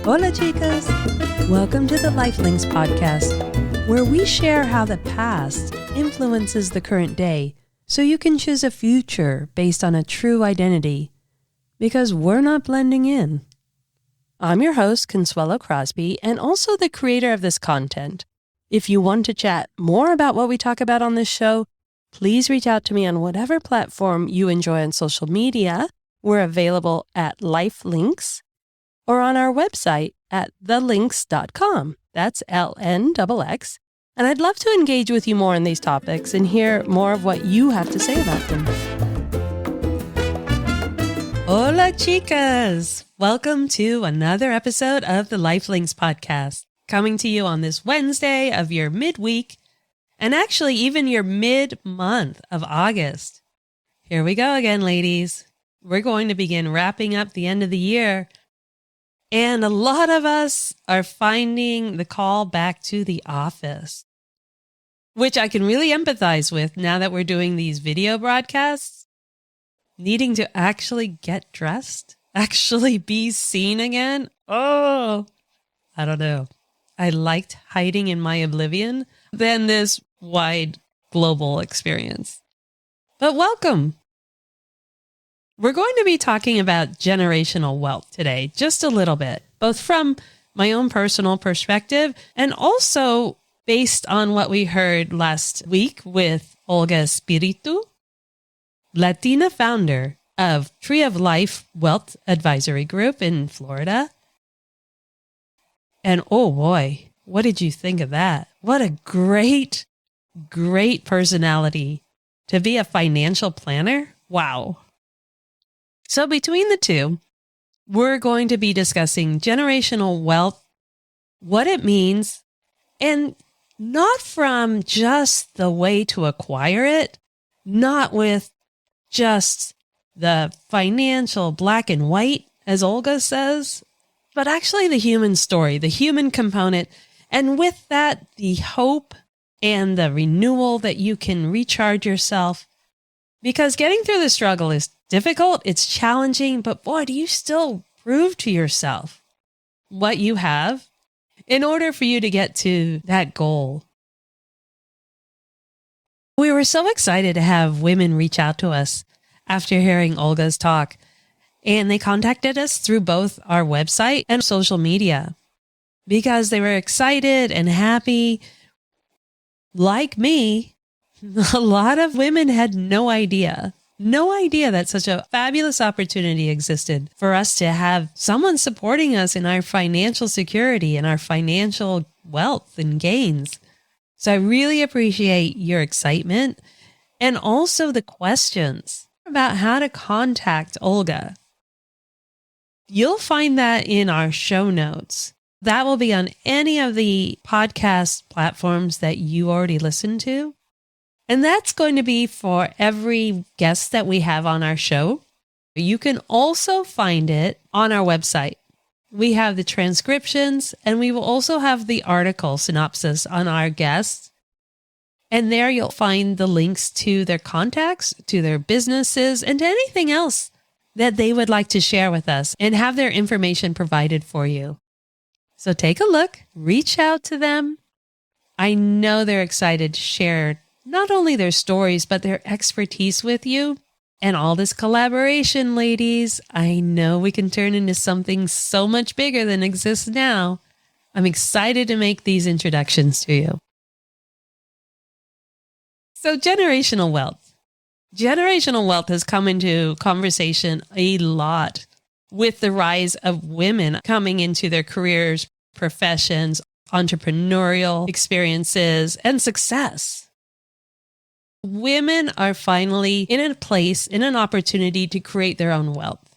Hola, chicas! Welcome to the Lifelinks podcast, where we share how the past influences the current day so you can choose a future based on a true identity, because we're not blending in. I'm your host, Consuelo Crosby, and also the creator of this content. If you want to chat more about what we talk about on this show, please reach out to me on whatever platform you enjoy on social media. We're available at Lifelinks or on our website at thelinks.com. That's LNXX. And I'd love to engage with you more on these topics and hear more of what you have to say about them. Hola, chicas! Welcome to another episode of the Lifelinks podcast, coming to you on this Wednesday of your midweek, and actually even your mid-month of August. Here we go again, ladies. We're going to begin wrapping up the end of the year. And a lot of us are finding the call back to the office, which I can really empathize with now that we're doing these video broadcasts, needing to actually get dressed, actually be seen again. Oh, I don't know. I liked hiding in my oblivion than this wide global experience. But welcome. We're going to be talking about generational wealth today, just a little bit, both from my own personal perspective and also based on what we heard last week with Olga Espíritu, Latina founder of Tree of Life Wealth Advisory Group in Florida. And oh boy, what did you think of that? What a great personality to be a financial planner. Wow. So between the two, we're going to be discussing generational wealth, what it means, and not from just the way to acquire it, not with just the financial black and white, as Olga says, but actually the human story, the human component, and with that, the hope and the renewal that you can recharge yourself. Because getting through the struggle is difficult, it's challenging, but boy, do you still prove to yourself what you have in order for you to get to that goal. We were so excited to have women reach out to us after hearing Olga's talk, and they contacted us through both our website and social media because they were excited and happy. Like me, a lot of women had no idea that such a fabulous opportunity existed for us to have someone supporting us in our financial security and our financial wealth and gains. So I really appreciate your excitement and also the questions about how to contact Olga. You'll find that in our show notes. That will be on any of the podcast platforms that you already listen to. And that's going to be for every guest that we have on our show. You can also find it on our website. We have the transcriptions and we will also have the article synopsis on our guests. And there you'll find the links to their contacts, to their businesses, and to anything else that they would like to share with us and have their information provided for you. So take a look, reach out to them. I know they're excited to share not only their stories, but their expertise with you. And all this collaboration, ladies, I know we can turn into something so much bigger than exists now. I'm excited to make these introductions to you. So generational wealth. Generational wealth has come into conversation a lot with the rise of women coming into their careers, professions, entrepreneurial experiences, and success. Women are finally in a place, in an opportunity to create their own wealth.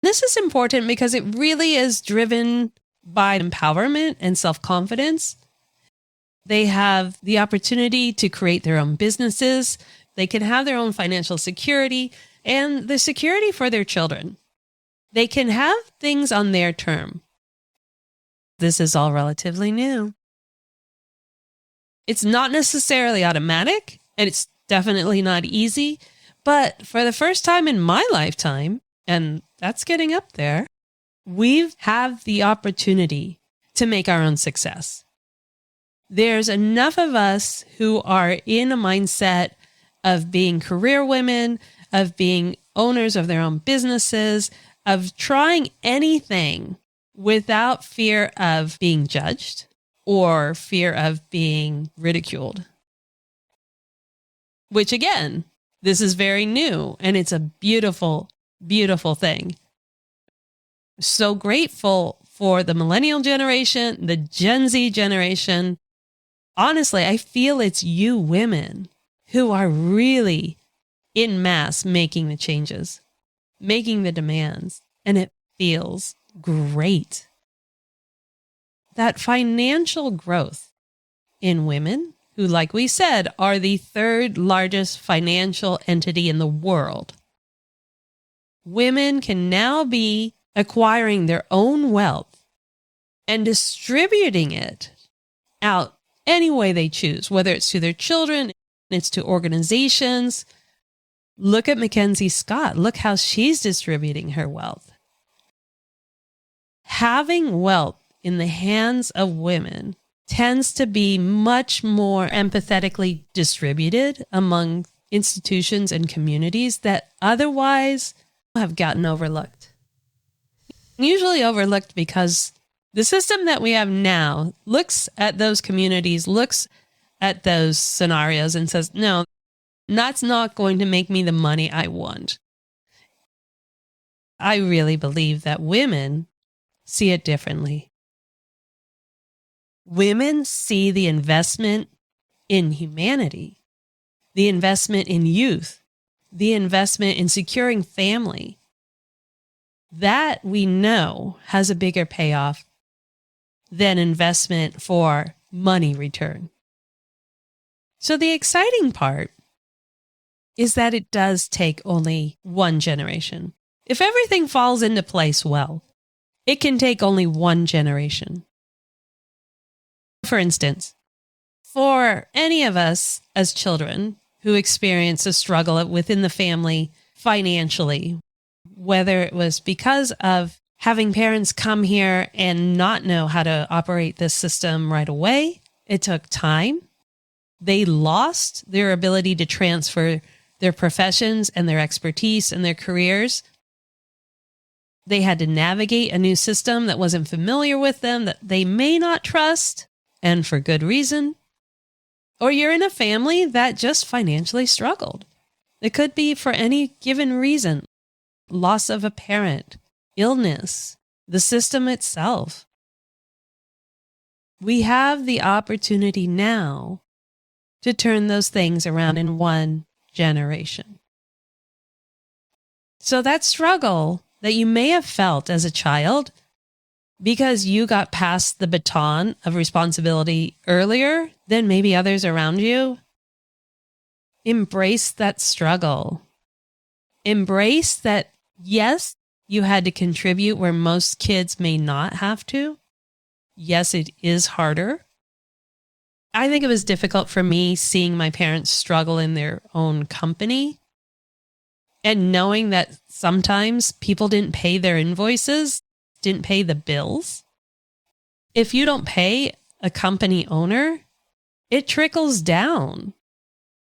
This is important because it really is driven by empowerment and self-confidence. They have the opportunity to create their own businesses. They can have their own financial security and the security for their children. They can have things on their term. This is all relatively new. It's not necessarily automatic, and it's definitely not easy, but for the first time in my lifetime, and that's getting up there, We have the opportunity to make our own success. There's enough of us who are in a mindset of being career women, of being owners of their own businesses, of trying anything without fear of being judged or fear of being ridiculed. Which again, this is very new and it's a beautiful, beautiful thing. So grateful for the millennial generation, the Gen Z generation. Honestly, I feel it's you women who are really in mass making the changes, making the demands, and it feels great. That financial growth in women, who, like we said, are the third largest financial entity in the world. Women can now be acquiring their own wealth and distributing it out any way they choose, whether it's to their children, it's to organizations. Look at Mackenzie Scott. Look how she's distributing her wealth. Having wealth in the hands of women tends to be much more empathetically distributed among institutions and communities that otherwise have gotten overlooked. Usually overlooked because the system that we have now looks at those communities, looks at those scenarios and says, no, that's not going to make me the money I want. I really believe that women see it differently. Women see the investment in humanity, the investment in youth, the investment in securing family. That we know has a bigger payoff than investment for money return. So the exciting part is that it does take only one generation. If everything falls into place well, it can take only one generation. For instance, for any of us as children who experience a struggle within the family financially, whether it was because of having parents come here and not know how to operate this system right away, it took time. They lost their ability to transfer their professions and their expertise and their careers. They had to navigate a new system that wasn't familiar with them, that they may not trust, and for good reason. Or you're in a family that just financially struggled. It could be for any given reason: loss of a parent, illness, the system itself. We have the opportunity now to turn those things around in one generation. So that struggle that you may have felt as a child because you got past the baton of responsibility earlier than maybe others around you, embrace that struggle. Embrace that, yes, you had to contribute where most kids may not have to. Yes, it is harder. I think it was difficult for me seeing my parents struggle in their own company and knowing that sometimes people didn't pay their invoices, didn't pay the bills. If you don't pay a company owner, it trickles down.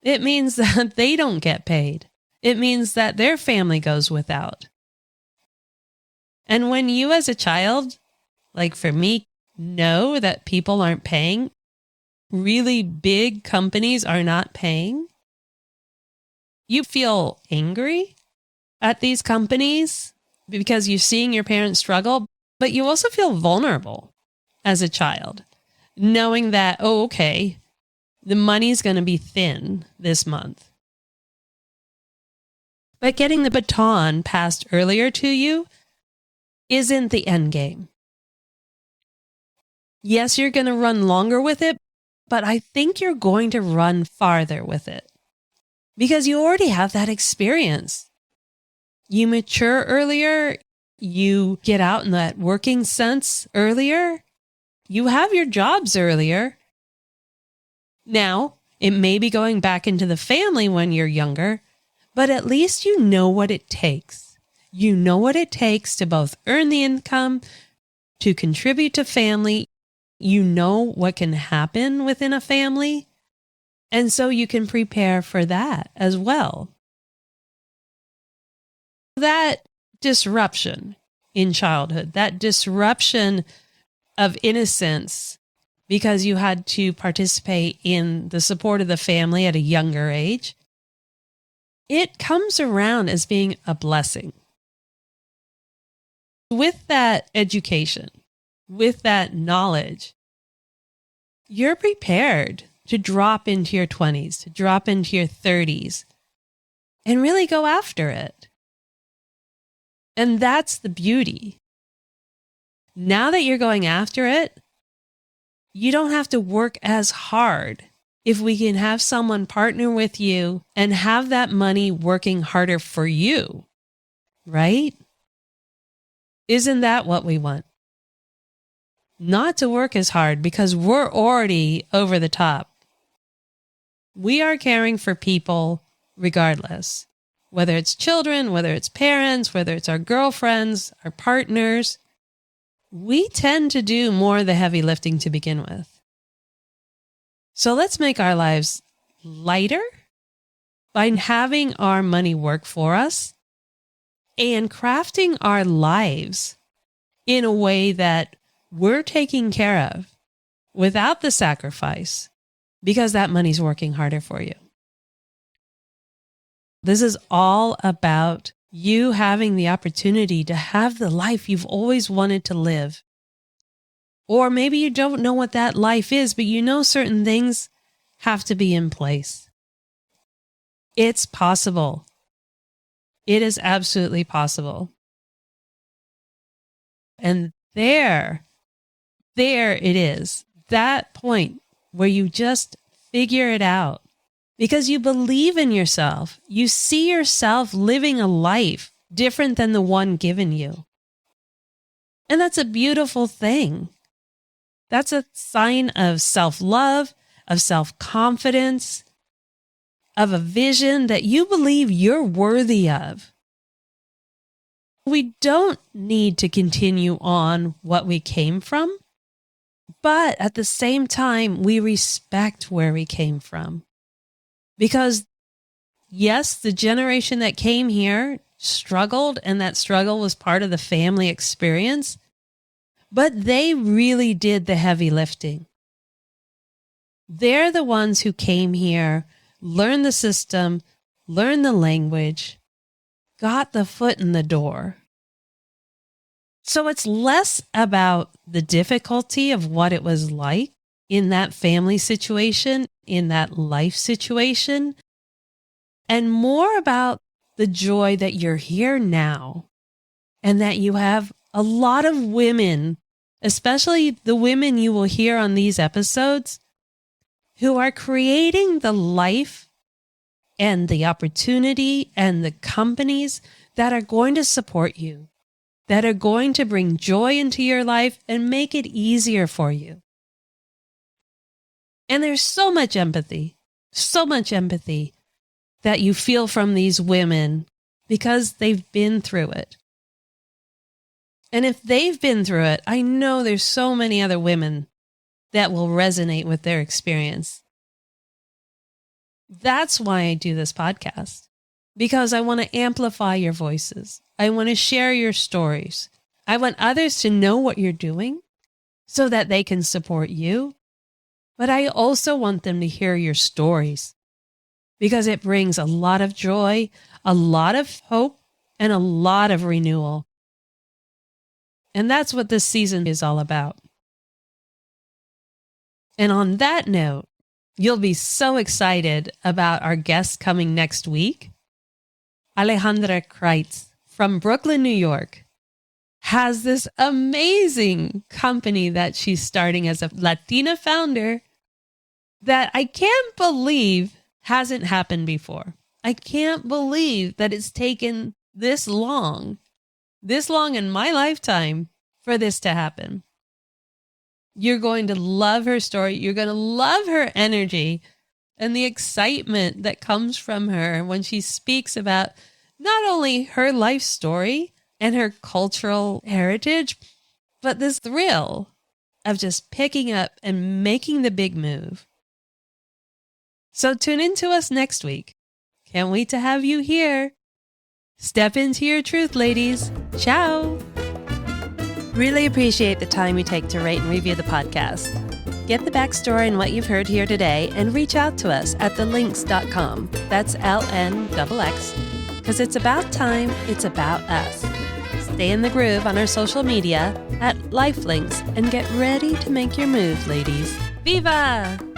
It means that they don't get paid. It means that their family goes without. And when you as a child, like for me, know that people aren't paying, really big companies are not paying, you feel angry at these companies because you're seeing your parents struggle, but you also feel vulnerable as a child, knowing that, oh, okay, the money's going to be thin this month. But getting the baton passed earlier to you isn't the end game. Yes, you're going to run longer with it, but I think you're going to run farther with it because you already have that experience. You mature earlier. You get out in that working sense earlier. You have your jobs earlier. Now, it may be going back into the family when you're younger, but at least you know what it takes. You know what it takes to both earn the income, to contribute to family. You know what can happen within a family. And so you can prepare for that as well. That disruption in childhood, that disruption of innocence because you had to participate in the support of the family at a younger age, it comes around as being a blessing. With that education, with that knowledge, you're prepared to drop into your 20s, to drop into your 30s, and really go after it. And that's the beauty. Now that you're going after it, you don't have to work as hard if we can have someone partner with you and have that money working harder for you, right? Isn't that what we want? Not to work as hard because we're already over the top. We are caring for people regardless, whether it's children, whether it's parents, whether it's our girlfriends, our partners. We tend to do more of the heavy lifting to begin with. So let's make our lives lighter by having our money work for us and crafting our lives in a way that we're taking care of without the sacrifice because that money's working harder for you. This is all about you having the opportunity to have the life you've always wanted to live. Or maybe you don't know what that life is, but you know certain things have to be in place. It's possible. It is absolutely possible. And there it is, that point where you just figure it out because you believe in yourself. You see yourself living a life different than the one given you. And that's a beautiful thing. That's a sign of self-love, of self-confidence, of a vision that you believe you're worthy of. We don't need to continue on what we came from, but at the same time, we respect where we came from. Because yes, the generation that came here struggled, and that struggle was part of the family experience, but they really did the heavy lifting. They're the ones who came here, learned the system, learned the language, got the foot in the door. So it's less about the difficulty of what it was like in that family situation, in that life situation, and more about the joy that you're here now and that you have a lot of women, especially the women you will hear on these episodes, who are creating the life and the opportunity and the companies that are going to support you, that are going to bring joy into your life and make it easier for you. And there's so much empathy that you feel from these women because they've been through it. And if they've been through it, I know there's so many other women that will resonate with their experience. That's why I do this podcast, because I want to amplify your voices. I want to share your stories. I want others to know what you're doing so that they can support you. But I also want them to hear your stories because it brings a lot of joy, a lot of hope, and a lot of renewal. And that's what this season is all about. And on that note, you'll be so excited about our guest coming next week. Alejandra Kreitz from Brooklyn, New York, has this amazing company that she's starting as a Latina founder that I can't believe hasn't happened before. I can't believe that it's taken this long in my lifetime for this to happen. You're going to love her story. You're going to love her energy and the excitement that comes from her when she speaks about not only her life story and her cultural heritage, but this thrill of just picking up and making the big move. So tune in to us next week. Can't wait to have you here. Step into your truth, ladies. Ciao. Really appreciate the time you take to rate and review the podcast. Get the backstory and what you've heard here today and reach out to us at thelinks.com. That's LNXX. Because it's about time, it's about us. Stay in the groove on our social media at Lifelinks and get ready to make your move, ladies. Viva!